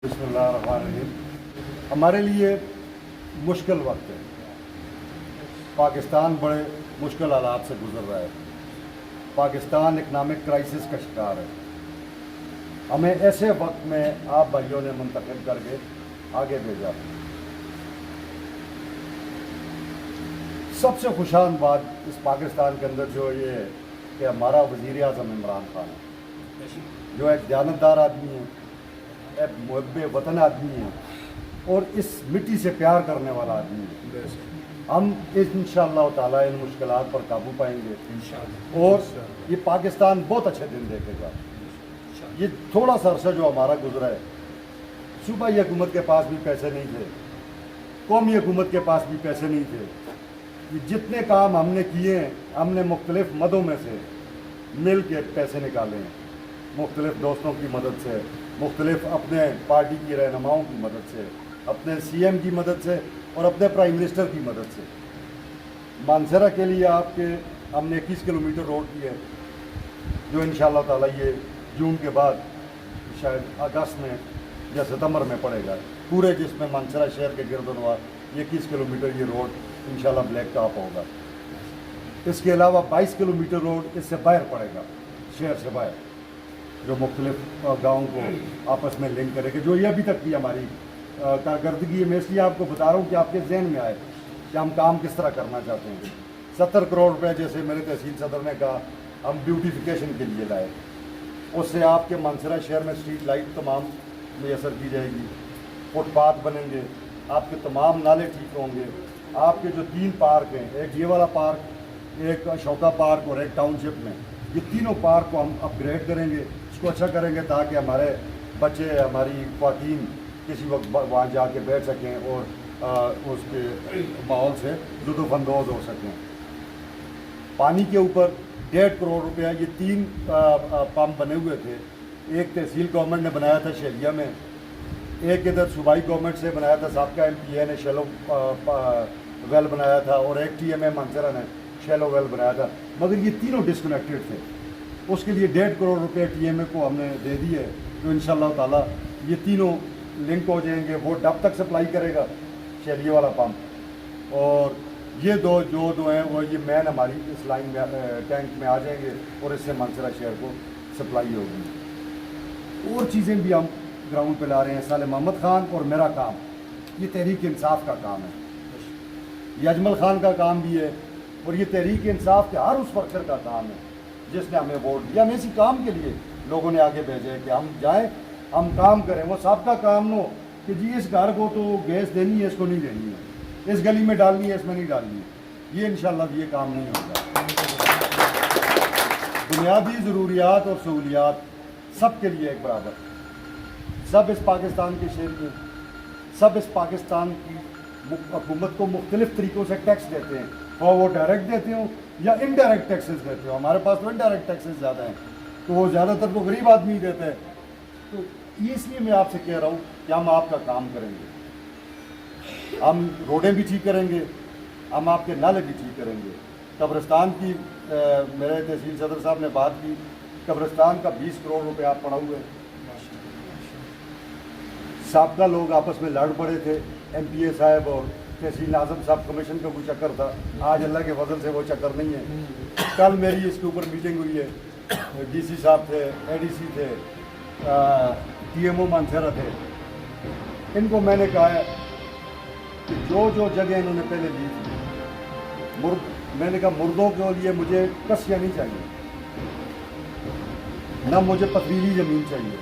बिस्मिल्लाहिर्रहमानिर्रहीम। हमारे लिए मुश्किल वक्त है। पाकिस्तान बड़े मुश्किल हालात से गुजर रहा है। पाकिस्तान इकनॉमिक क्राइसिस का शिकार है। हमें ऐसे वक्त में आप भाइयों ने मुंतखब करके आगे भेजा। सबसे खुशान बात इस पाकिस्तान के अंदर जो ये है कि हमारा वज़ीर आज़म इमरान खान है, जो एक दयानतदार आदमी है, एक मुहब्बे वतन आदमी है और इस मिट्टी से प्यार करने वाला आदमी है। हम इंशाअल्लाह ताला इन मुश्किलात पर काबू पाएंगे और ये पाकिस्तान बहुत अच्छे दिन देखेगा। ये थोड़ा सा अरसा जो हमारा गुजरा है, सूबाई हुकूमत के पास भी पैसे नहीं थे, कौमी हुकूमत के पास भी पैसे नहीं थे। ये जितने काम हमने किए हैं, हमने मुख्तलिफ मदों में से मिल के पैसे निकाले हैं, मुख्तलिफ दोस्तों की मदद से, मुख्तलिफ अपने पार्टी की रहनुमाओं की मदद से, अपने CM की मदद से और अपने प्राइम मिनिस्टर की मदद से। मानसरा के लिए आपके हमने 21 किलोमीटर रोड की है, जो इंशाअल्लाह ताला ये जून के बाद शायद अगस्त में या सितंबर में पड़ेगा। पूरे जिसमें मानसरा शहर के गिरदनवार 21 किलोमीटर ये रोड इंशाअल्लाह ब्लैक टॉप होगा। इसके अलावा 22 किलोमीटर रोड इससे बाहर पड़ेगा, शहर से बाहर, जो मुख्तलिफ गाँव को आपस में लिंक करेगा, जो ये अभी तक की हमारी कारकर्दगी है। मैं इसलिए आपको बता रहा हूँ कि आपके जहन में आए कि हम काम किस तरह करना चाहते हैं। 70 करोड़ रुपए जैसे मेरे तहसील सदर ने कहा हम ब्यूटिफिकेशन के लिए लाए, उससे आपके मानसरा शहर में स्ट्रीट लाइट तमाम मैसर की जाएगी, फुटपाथ बनेंगे, आपके तमाम नाले ठीक होंगे। आपके जो 3 पार्क हैं, एक ये वाला पार्क, एक अशोका पार्क और एक टाउनशिप में, ये तीनों पार्क को हम अपग्रेड करेंगे, इसको अच्छा करेंगे ताकि हमारे बच्चे, हमारी ख्वातीन किसी वक्त वहाँ जाके बैठ सकें और उसके माहौल से लुत्फ़अंदोज़ हो सकें। पानी के ऊपर 1.5 करोड़ रुपया, ये 3 पंप बने हुए थे। एक तहसील गवर्नमेंट ने बनाया था शहरिया में, एक इधर सूबाई गवर्नमेंट से बनाया था, साबका MPA ने शैलो वेल बनाया था, और एक TMA मानसरा ने शैलो वेल बनाया था, मगर ये तीनों डिस्कनेक्टेड थे। उसके लिए 1.5 करोड़ रुपये TMA को हमने दे दिए, तो इंशाअल्लाह ताला ये तीनों लिंक हो जाएंगे। वो डब तक सप्लाई करेगा शहरिया वाला पंप, और ये जो दो हैं वो ये मैन हमारी इस लाइन में टैंक में आ जाएंगे और इससे मानसरा शहर को सप्लाई होगी। और चीज़ें भी हम ग्राउंड पे ला रहे हैं। साले मोहम्मद खान और मेरा काम, ये तहरीक इंसाफ का काम है, ये अजमल खान का काम भी है, और ये तहरीक इंसाफ के हर उस वर्कर का काम है जिसने हमें वोट दिया। हमें इसी काम के लिए लोगों ने आगे भेजे है कि हम जाएं, हम काम करें। वो सबका काम हो कि जी इस घर को तो गैस देनी है, इसको नहीं देनी है, इस गली में डालनी है, इसमें नहीं डालनी है, ये इंशाअल्लाह ये काम नहीं होगा। बुनियादी ज़रूरियात और सहूलियात सब के लिए एक बराबर, सब इस पाकिस्तान के शहरी हैं, सब इस पाकिस्तान की हुकूमत को मुख्तलिफ तरीक़ों से टैक्स देते हैं, और वो डायरेक्ट देते हो या इनडायरेक्ट टैक्सेस देते हो। हमारे पास तो इनडायरेक्ट टैक्सेस ज़्यादा हैं, तो वो ज़्यादातर तो गरीब आदमी देते हैं। तो इसलिए मैं आपसे कह रहा हूँ कि हम आपका काम करेंगे, हम रोडें भी ठीक करेंगे, हम आपके नाले भी ठीक करेंगे। कब्रिस्तान की मेरे तहसील सदर साहब ने बात की, कब्रिस्तान का 20 करोड़ रुपये आप पड़ा हुए। साबका लोग आपस में लड़ पड़े थे, MPA साहब और तहसील आज़म साहब, कमीशन का कोई चक्कर था। आज अल्लाह के फजल से वो चक्कर नहीं है। कल मेरी इसके ऊपर मीटिंग हुई है, DC साहब थे, ADC थे, TMO मानसरा थे। इनको मैंने कहा है कि जो जगह इन्होंने पहले ली थी, मैंने कहा मुर्दों के लिए मुझे कसियाँ नहीं चाहिए, ना मुझे पथरीली ज़मीन चाहिए।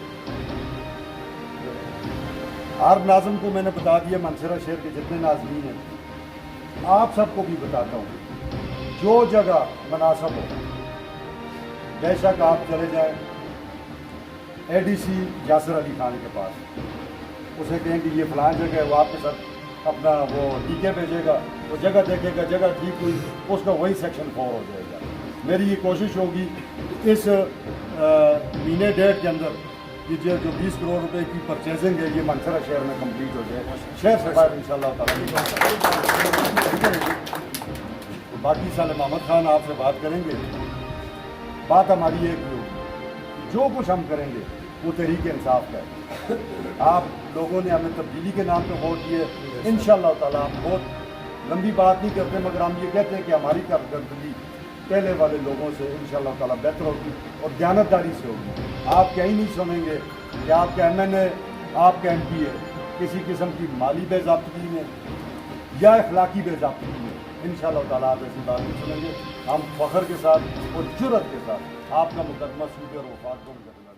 आर्ब नाज़म को मैंने बता दिया, मानसरा शहर के जितने नाज़रीन हैं, आप सबको भी बताता हूँ, जो जगह मुनासिब हो बेशक आप चले जाएं ADC यासिर अली खान के पास, उसे कहें कि ये फलां जगह है, वो आपके साथ अपना वो टीके भेजेगा, वो जगह देखेगा, जगह ठीक हुई उसका वही सेक्शन 4 हो जाएगा। मेरी ये कोशिश होगी कि इस महीने डेट के अंदर ये जो 20 करोड़ रुपए की परचेजिंग है, ये मानसरा शहर में कंप्लीट हो जाए, शहर से बाहर इंशाअल्लाह ताला। तो बाकी साले मोहम्मद खान आपसे बात करेंगे, बात हमारी एक होगी, जो कुछ हम करेंगे وہ تحریک انصاف کا ہے. آپ لوگوں نے ہمیں تبدیلی کے نام پہ ووٹ دیے. انشاءاللہ تعالیٰ ہم بہت لمبی بات نہیں کرتے مگر ہم یہ کہتے ہیں کہ ہماری کارکردگی پہلے والے لوگوں سے انشاءاللہ تعالیٰ بہتر ہوگی اور دیانتداری سے ہوگی. آپ کہیں نہیں سنیں گے کہ آپ کا MNA آپ کا MP ہے کسی قسم کی مالی بے ضابطگی میں یا اخلاقی بے ضابطگی میں. انشاءاللہ تعالیٰ آپ ایسی بات نہیں سنیں گے. ہم فخر کے ساتھ اور جرأت کے ساتھ آپ کا مقدمہ سودے اور وفاق کو کرنا